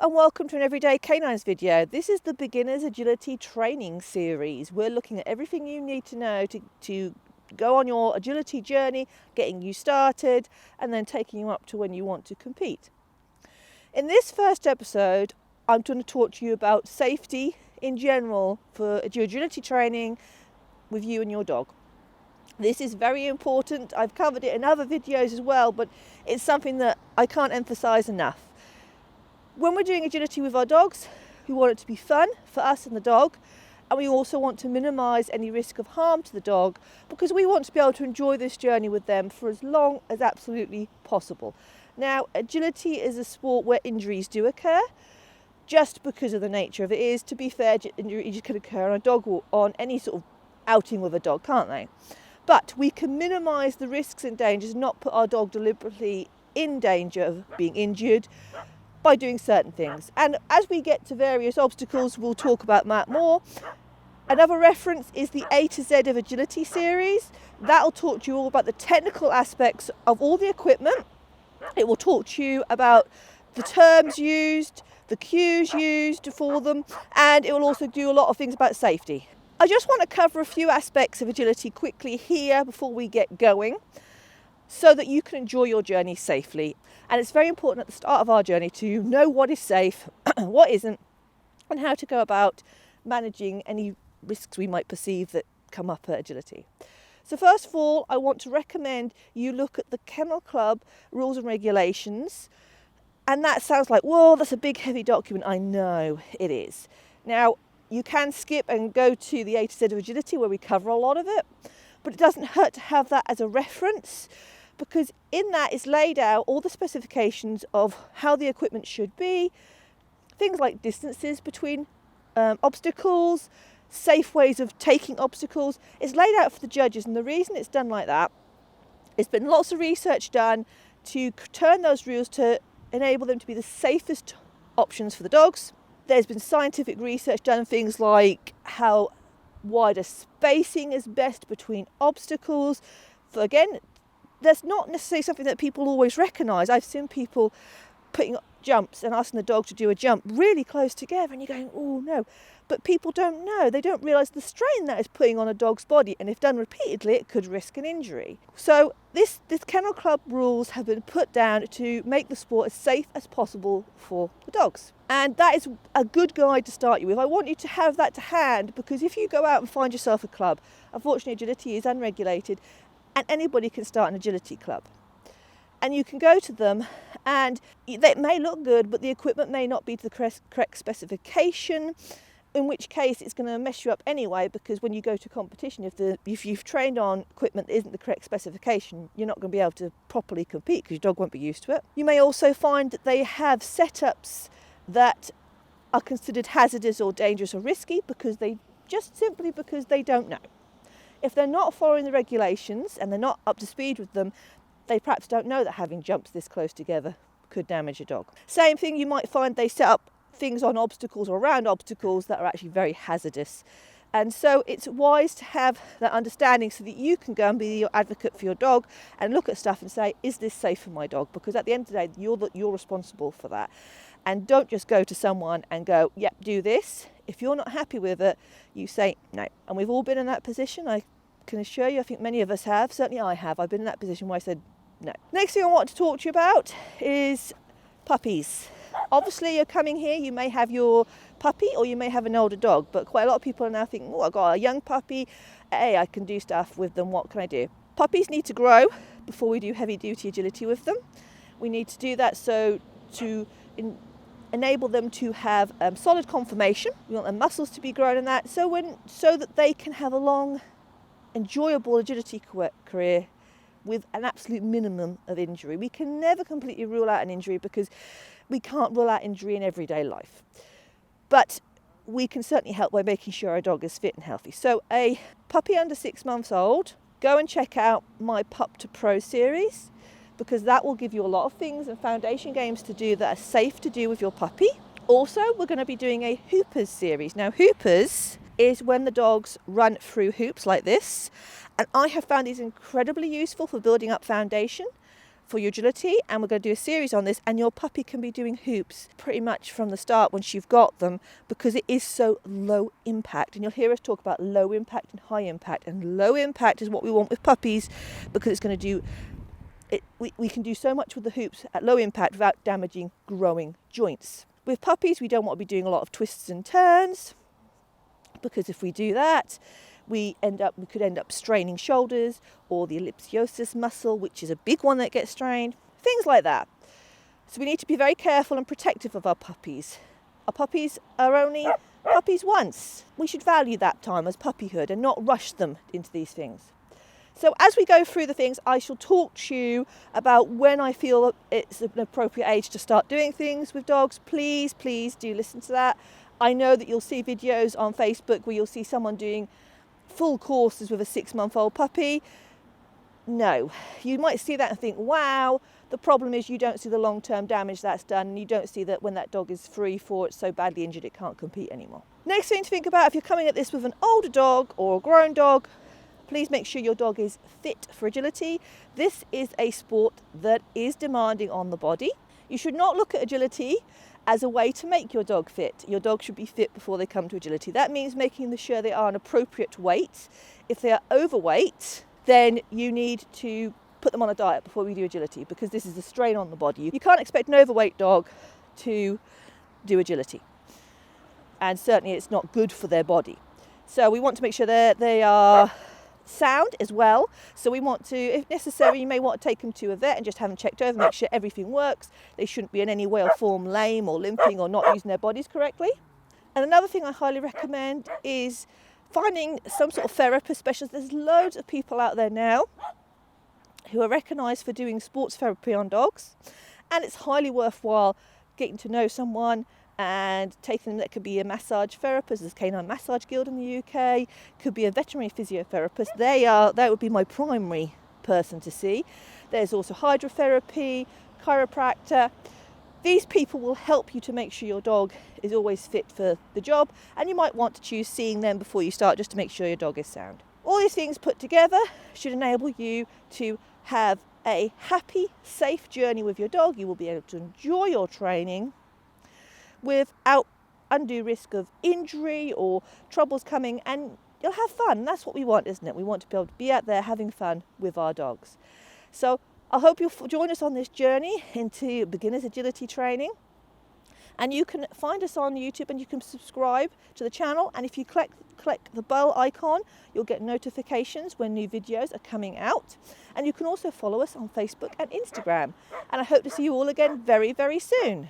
and welcome to an Everyday Canines video. This is the Beginner's Agility Training series. We're looking at everything you need to know to go on your agility journey, getting you started and then taking you up to when you want to compete. In this first episode, I'm going to talk to you about safety in general for agility training with you and your dog. This is very important. I've covered it in other videos as well, but it's something that I can't emphasize enough. When we're doing agility with our dogs, we want it to be fun for us and the dog, and we also want to minimize any risk of harm to the dog because we want to be able to enjoy this journey with them for as long as absolutely possible. Now, agility is a sport where injuries do occur, just because of the nature of it is. To be fair, injuries can occur on a dog or on any sort of outing with a dog, can't they? But we can minimize the risks and dangers, not put our dog deliberately in danger of being injured by doing certain things. And as we get to various obstacles, we'll talk about that more. Another reference is the A to Z of Agility series. That'll talk to you all about the technical aspects of all the equipment. It will talk to you about the terms used, the cues used for them, and it will also do a lot of things about safety. I just want to cover a few aspects of agility quickly here before we get going, so that you can enjoy your journey safely. And it's very important at the start of our journey to know what is safe, what isn't, and how to go about managing any risks we might perceive that come up at agility. So first of all, I want to recommend you look at the Kennel Club rules and regulations. And that sounds like, whoa, that's a big heavy document. I know it is. Now, you can skip and go to the A to Z of Agility where we cover a lot of it, but it doesn't hurt to have that as a reference, because in that is laid out all the specifications of how the equipment should be, things like distances between obstacles, safe ways of taking obstacles. It's laid out for the judges, and the reason it's done like that, there's been lots of research done to turn those rules to enable them to be the safest options for the dogs. There's been scientific research done, things like how wider spacing is best between obstacles. For again, that's not necessarily something that people always recognise. I've seen people putting jumps and asking the dog to do a jump really close together, and you're going, oh no. But people don't know. They don't realise the strain that is putting on a dog's body, and if done repeatedly, it could risk an injury. So this Kennel Club rules have been put down to make the sport as safe as possible for the dogs. And that is a good guide to start you with. I want you to have that to hand, because if you go out and find yourself a club, unfortunately agility is unregulated, and anybody can start an agility club. And you can go to them, and they may look good, but the equipment may not be to the correct specification, in which case it's going to mess you up anyway, because when you go to competition, if you've trained on equipment that isn't the correct specification, you're not going to be able to properly compete because your dog won't be used to it. You may also find that they have setups that are considered hazardous or dangerous or risky because they don't know. If they're not following the regulations and they're not up to speed with them, they perhaps don't know that having jumps this close together could damage a dog. Same thing, you might find they set up things on obstacles or around obstacles that are actually very hazardous. And so it's wise to have that understanding so that you can go and be your advocate for your dog and look at stuff and say, is this safe for my dog? Because at the end of the day, you're responsible for that. And don't just go to someone and go, yep, do this. If you're not happy with it, you say no. And we've all been in that position. I can assure you, I think many of us have. Certainly I have. I've been in that position where I said no. Next thing I want to talk to you about is puppies. Obviously, you're coming here, you may have your puppy or you may have an older dog, but quite a lot of people are now thinking, oh, I've got a young puppy, hey, I can do stuff with them, what can I do? Puppies need to grow before we do heavy duty agility with them. We need to do that so to enable them to have solid conformation. We want their muscles to be grown in that, so that they can have a long, enjoyable agility career with an absolute minimum of injury. We can never completely rule out an injury because we can't rule out injury in everyday life. But we can certainly help by making sure our dog is fit and healthy. So a puppy under 6 months old, go and check out my Pup to Pro series, because that will give you a lot of things and foundation games to do that are safe to do with your puppy. Also, we're going to be doing a Hoopers series. Now, Hoopers is when the dogs run through hoops like this. And I have found these incredibly useful for building up foundation. for your agility, and we're going to do a series on this, and your puppy can be doing hoops pretty much from the start once you've got them, because it is so low impact. And you'll hear us talk about low impact and high impact, and low impact is what we want with puppies, because it's going to do it. We can do so much with the hoops at low impact without damaging growing joints. With puppies, we don't want to be doing a lot of twists and turns, because if we do that, we could end up straining shoulders or the ellipsiosis muscle, which is a big one that gets strained, things like that. So we need to be very careful and protective of our puppies. Our puppies are only puppies once. We should value that time as puppyhood and not rush them into these things. So as we go through the things, I shall talk to you about when I feel it's an appropriate age to start doing things with dogs. Please do listen to that. I know that you'll see videos on Facebook where you'll see someone doing full courses with a 6-month-old puppy. No, you might see that and think, wow. The problem is you don't see the long-term damage that's done, and you don't see that when that dog is 3-4, it's so badly injured it can't compete anymore. Next thing to think about, if you're coming at this with an older dog or a grown dog, please make sure your dog is fit for agility. This is a sport that is demanding on the body. You should not look at agility as a way to make your dog fit. Your dog should be fit before they come to agility. That means making sure they are an appropriate weight. If they are overweight, then you need to put them on a diet before we do agility, because this is a strain on the body. You can't expect an overweight dog to do agility, and certainly it's not good for their body. So we want to make sure that they are sound as well. So we want to, if necessary, you may want to take them to a vet and just have them checked over, make sure everything works. They shouldn't be in any way or form lame or limping or not using their bodies correctly. And another thing I highly recommend is finding some sort of therapist specialist. There's loads of people out there now who are recognised for doing sports therapy on dogs, and it's highly worthwhile getting to know someone and taking them. That could be a massage therapist. There's Canine Massage Guild in the UK, could be a veterinary physiotherapist. That would be my primary person to see. There's also hydrotherapy, chiropractor. These people will help you to make sure your dog is always fit for the job, and you might want to choose seeing them before you start, just to make sure your dog is sound. All these things put together should enable you to have a happy, safe journey with your dog. You will be able to enjoy your training without undue risk of injury or troubles coming, and you'll have fun. That's what we want, isn't it? We want to be able to be out there having fun with our dogs. So I hope you'll join us on this journey into beginner's agility training. And you can find us on YouTube, and you can subscribe to the channel. And if you click the bell icon, you'll get notifications when new videos are coming out. And you can also follow us on Facebook and Instagram. And I hope to see you all again very, very soon.